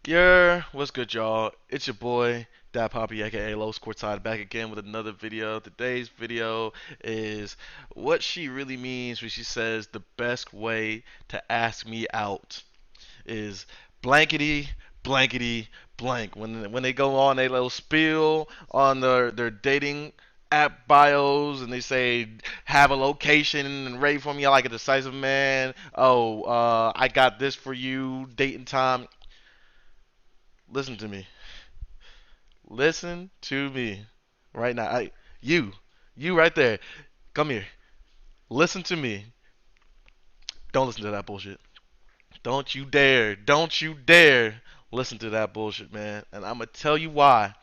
What's good, y'all? It's your boy, Dad Poppy, aka Los Courtside, back again with another video. Today's video is what she really means when she says the best way to ask me out is blankety, blankety, blank. When they go on a little spiel on their dating app bios and they say have a location and ready for me like a decisive man. Oh, I got this for you, date and time. Listen to me. Listen to me right now. You, you right there. Come here. Listen to me. Don't listen to that bullshit. Don't you dare. Don't you dare listen to that bullshit, man. And I'm going to tell you why.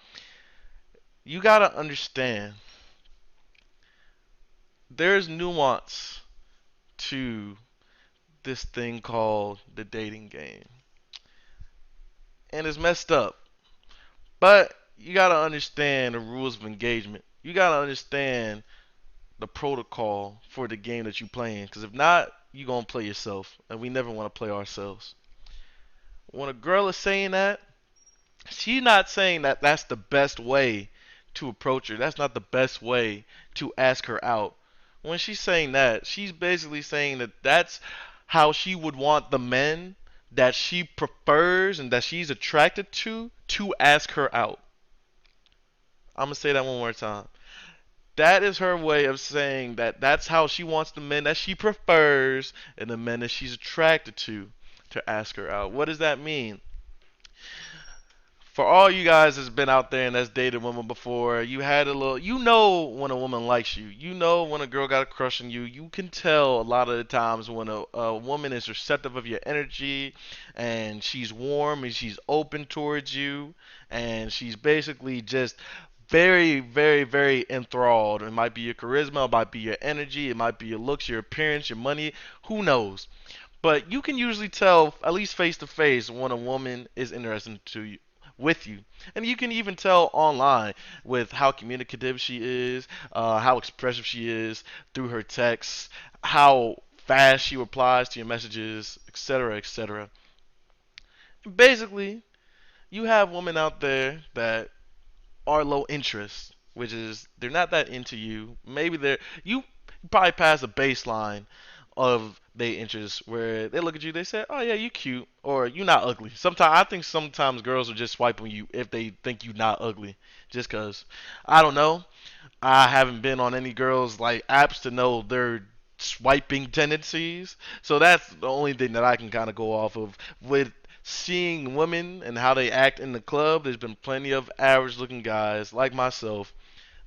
You got to understand there's nuance to this thing called the dating game. And it's messed up. But you got to understand the rules of engagement. You got to understand the protocol for the game that you playing. Because if not, you gonna play yourself, and we never want to play ourselves. When a girl is saying that, she's not saying that that's the best way to approach her. That's not the best way to ask her out. When she's saying that, she's basically saying that that's how she would want the men that she prefers and that she's attracted to ask her out. I'm gonna say that one more time. That is her way of saying that that's how she wants the men that she prefers and the men that she's attracted to ask her out. What does that mean? For all you guys that's been out there and that's dated women before, you had a little, you know when a woman likes you. You know when a girl got a crush on you. You can tell a lot of the times when a woman is receptive of your energy and she's warm and she's open towards you and she's basically just very, very, very enthralled. It might be your charisma, it might be your energy, it might be your looks, your appearance, your money, who knows. But you can usually tell, at least face to face, when a woman is interested to you, with you. And you can even tell online with how communicative she is, how expressive she is through her texts, how fast she replies to your messages, etc., etc. Basically, you have women out there that are low interest, which is they're not that into you. Maybe they're you probably pass a baseline of their interests where they look at you, they say, "Oh yeah, you cute," or "You not ugly." Sometimes I think sometimes girls will just swipe on you if they think you not ugly, just 'cause. I don't know. I haven't been on any girls like apps to know their swiping tendencies. So that's the only thing that I can kind of go off of. With seeing women and how they act in the club, there's been plenty of average looking guys like myself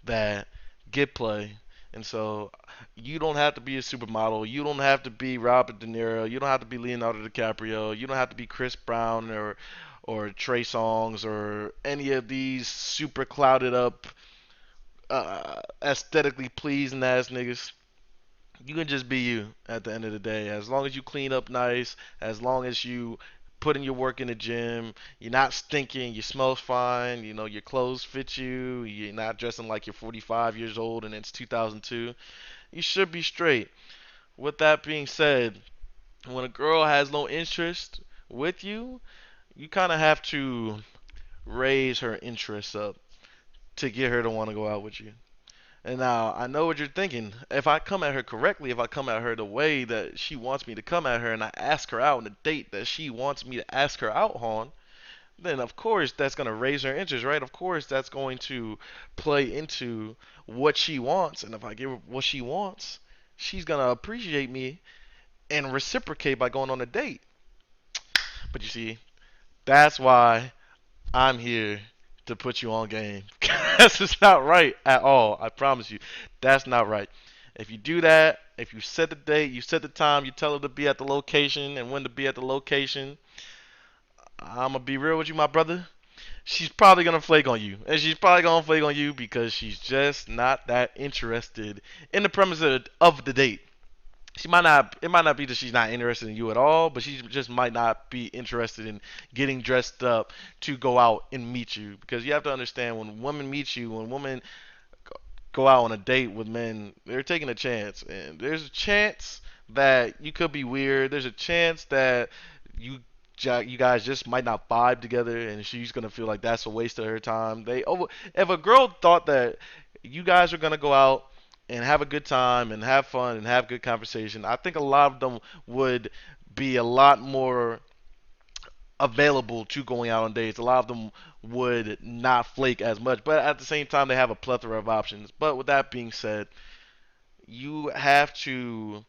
that get play. And so you don't have to be a supermodel. You don't have to be Robert De Niro. You don't have to be Leonardo DiCaprio. You don't have to be Chris Brown or Trey Songz or any of these super clouded up aesthetically pleasing ass niggas. You can just be you at the end of the day. As long as you clean up nice, as long as you put in your work in the gym, you're not stinking, you smell fine, you know, your clothes fit you, you're not dressing like you're 45 years old and it's 2002, you should be straight. With that being said, when a girl has no interest with you, you kind of have to raise her interest up to get her to want to go out with you. And now I know what you're thinking. If I come at her correctly, if I come at her the way that she wants me to come at her, and I ask her out on a date that she wants me to ask her out on, then of course that's going to raise her interest, right? Of course that's going to play into what she wants. And if I give her what she wants, she's going to appreciate me and reciprocate by going on a date. But you see, that's why I'm here to put you on game. That's just not right at all. I promise you. That's not right. If you do that, if you set the date, you set the time, you tell her to be at the location and when to be at the location, I'm going to be real with you, my brother. She's probably going to flake on you. And she's probably going to flake on you because she's just not that interested in the premise of the date. She might not, it might not be that she's not interested in you at all, but she just might not be interested in getting dressed up to go out and meet you. Because you have to understand, when women meet you, when women go out on a date with men, they're taking a chance, and there's a chance that you could be weird. There's a chance that you you guys just might not vibe together, and she's gonna feel like that's a waste of her time. If a girl thought that you guys are gonna go out and have a good time and have fun and have good conversation, I think a lot of them would be a lot more available to going out on dates. A lot of them would not flake as much, but at the same time, they have a plethora of options. But with that being said, you have to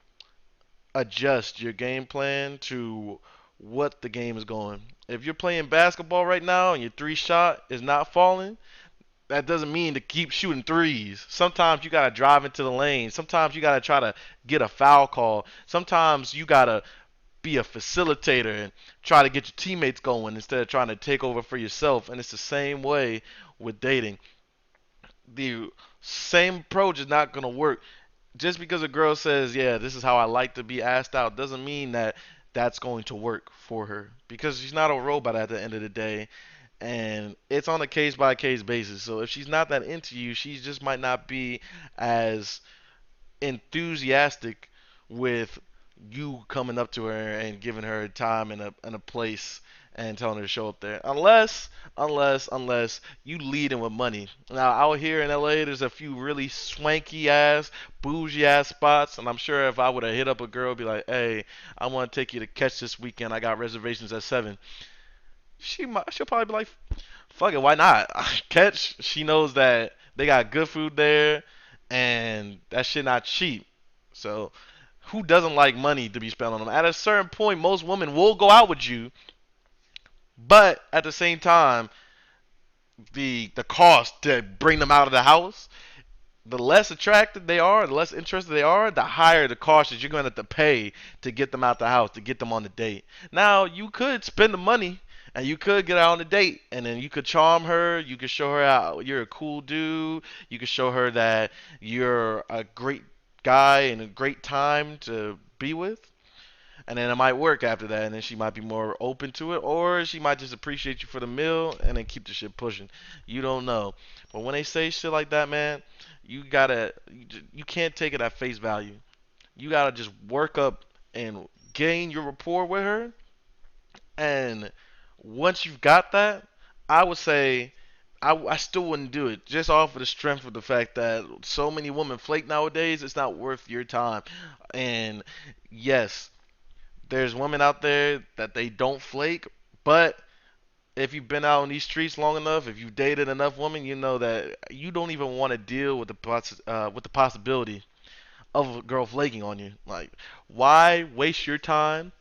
adjust your game plan to what the game is going. If you're playing basketball right now and your three shot is not falling, that doesn't mean to keep shooting threes. Sometimes you gotta drive into the lane. Sometimes you gotta try to get a foul call. Sometimes you gotta be a facilitator and try to get your teammates going instead of trying to take over for yourself. And it's the same way with dating. The same approach is not gonna work. Just because a girl says, "Yeah, this is how I like to be asked out," doesn't mean that that's going to work for her because she's not a robot at the end of the day, and it's on a case by case basis. So if she's not that into you, she just might not be as enthusiastic with you coming up to her and giving her time and a place and telling her to show up there. Unless you lead in with money. Now out here in LA, there's a few really swanky ass, bougie ass spots, and I'm sure if I would have hit up a girl, be like, "Hey, I want to take you to catch this weekend. I got reservations at 7." She'll probably be like, "Fuck it, why not?" Catch. She knows that they got good food there, and that shit not cheap. So who doesn't like money to be spent on them? At a certain point, most women will go out with you, but at the same time, the cost to bring them out of the house, the less attracted they are, the less interested they are, the higher the cost that you're going to have to pay to get them out the house, to get them on the date. Now, you could spend the money and you could get out on a date and then you could charm her, you could show her out you're a cool dude, you could show her that you're a great guy and a great time to be with. And then it might work after that, and then she might be more open to it, or she might just appreciate you for the meal and then keep the shit pushing. You don't know. But when they say shit like that, man, you can't take it at face value. You gotta just work up and gain your rapport with her, and once you've got that, I would say I still wouldn't do it just off of the strength of the fact that so many women flake nowadays. It's not worth your time. And yes, there's women out there that they don't flake, but if you've been out on these streets long enough, if you've dated enough women, you know that you don't even want to deal with with the possibility of a girl flaking on you. Like, why waste your time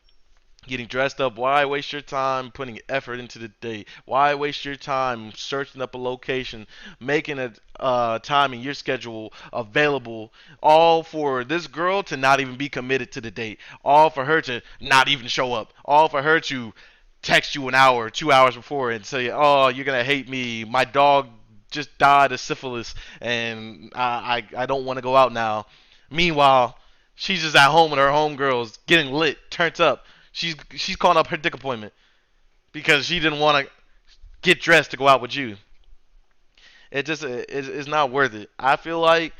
getting dressed up? Why waste your time putting effort into the date? Why waste your time searching up a location, making a time in your schedule available, all for this girl to not even be committed to the date, all for her to not even show up, all for her to text you an hour, 2 hours before and say, "Oh, you're gonna hate me. My dog just died of syphilis, and I don't want to go out now." Meanwhile, she's just at home with her homegirls, getting lit, turned up. She's calling up her dick appointment because she didn't want to get dressed to go out with you. It's not worth it. I feel like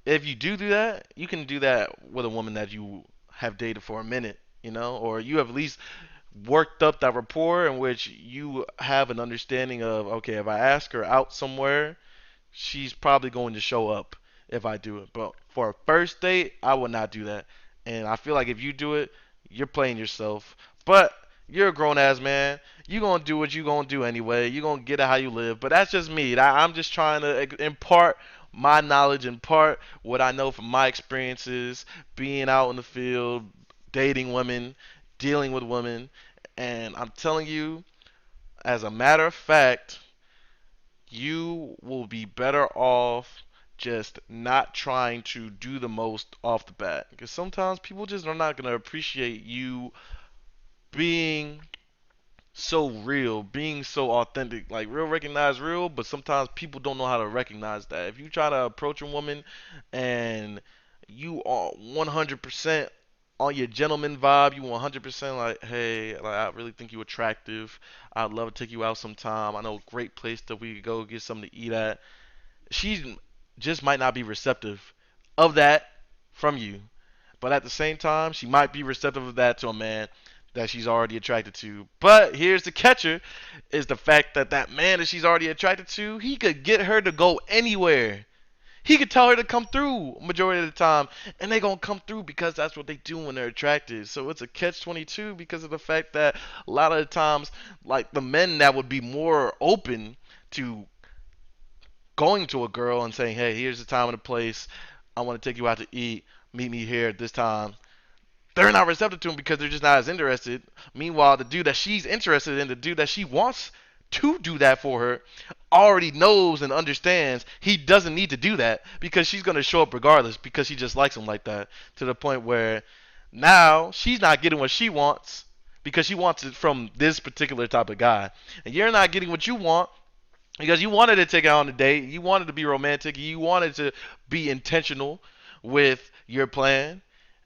if you do that, you can do that with a woman that you have dated for a minute, or you have at least worked up that rapport in which you have an understanding of, okay, if I ask her out somewhere, she's probably going to show up if I do it. But for a first date, I would not do that. And I feel like if you do it, you're playing yourself. But you're a grown ass man. You're going to do what you're going to do anyway. You're going to get it how you live. But that's just me. I'm just trying to impart my knowledge, impart what I know from my experiences, being out in the field, dating women, dealing with women. And I'm telling you, as a matter of fact, you will be better off just not trying to do the most off the bat. Because sometimes people just are not going to appreciate you being so real, being so authentic. Like, real recognize real, but sometimes people don't know how to recognize that. If you try to approach a woman and you are 100% on your gentleman vibe, you 100% like, "Hey, like, I really think you're attractive. I'd love to take you out sometime. I know a great place that we could go get something to eat at." She just might not be receptive of that from you. But at the same time, she might be receptive of that to a man that she's already attracted to. But here's the catcher, is the fact that that man that she's already attracted to, he could get her to go anywhere. He could tell her to come through majority of the time, and they gonna come through because that's what they do when they're attracted. So it's a catch-22 because of the fact that a lot of the times, like the men that would be more open to going to a girl and saying, "Hey, here's the time and the place. I want to take you out to eat. Meet me here at this time." They're not receptive to him because they're just not as interested. Meanwhile, the dude that she's interested in, the dude that she wants to do that for her, already knows and understands he doesn't need to do that because she's going to show up regardless because she just likes him like that, to the point where now she's not getting what she wants because she wants it from this particular type of guy. And you're not getting what you want because you wanted to take out on a date, you wanted to be romantic, you wanted to be intentional with your plan,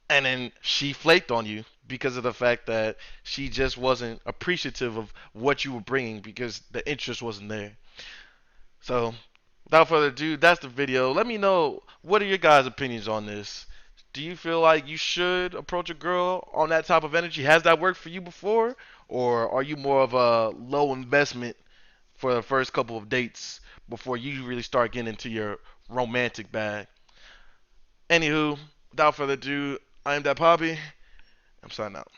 and then she flaked on you because of the fact that she just wasn't appreciative of what you were bringing because the interest wasn't there. So, without further ado, that's the video. Let me know, what are your guys' opinions on this? Do you feel like you should approach a girl on that type of energy? Has that worked for you before? Or are you more of a low investment for the first couple of dates before you really start getting into your romantic bag? Anywho, without further ado, I am that Poppy. I'm signing out.